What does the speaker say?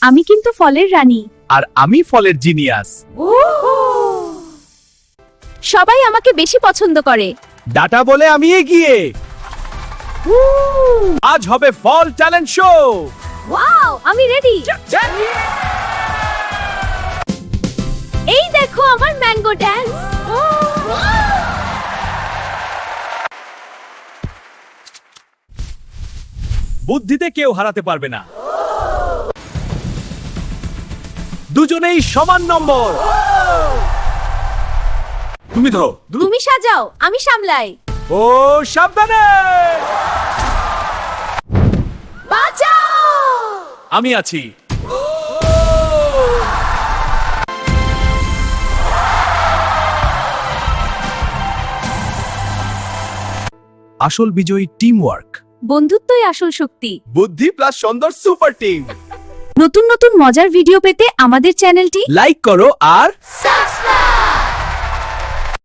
আমি কিন্তু ফলের রানী। আর আমি ফলের জিনিয়াস। সবাই আমাকে বেশি পছন্দ করে। ডাটা বলে আমি এগিয়ে। আজ হবে ফল ট্যালেন্ট শো। ওয়াও, আমি রেডি। এই দেখো আমার ম্যাঙ্গো ড্যান্স। বুদ্ধিতে কেউ হারাতে পারবে না। দুজনেই সমান নম্বর। তুমি ধরো। তুমি সাজাও, আমি সামলাই। ও সাবধানে। বাঁচাও! আমি আছি। আসল বিজয়ী টিম ওয়ার্ক। বন্ধুত্বই আসল শক্তি। বুদ্ধি প্লাস সুন্দর সুপার টিম। নতুন নতুন মজার ভিডিও পেতে আমাদের চ্যানেলটি লাইক করো আর সাবস্ক্রাইব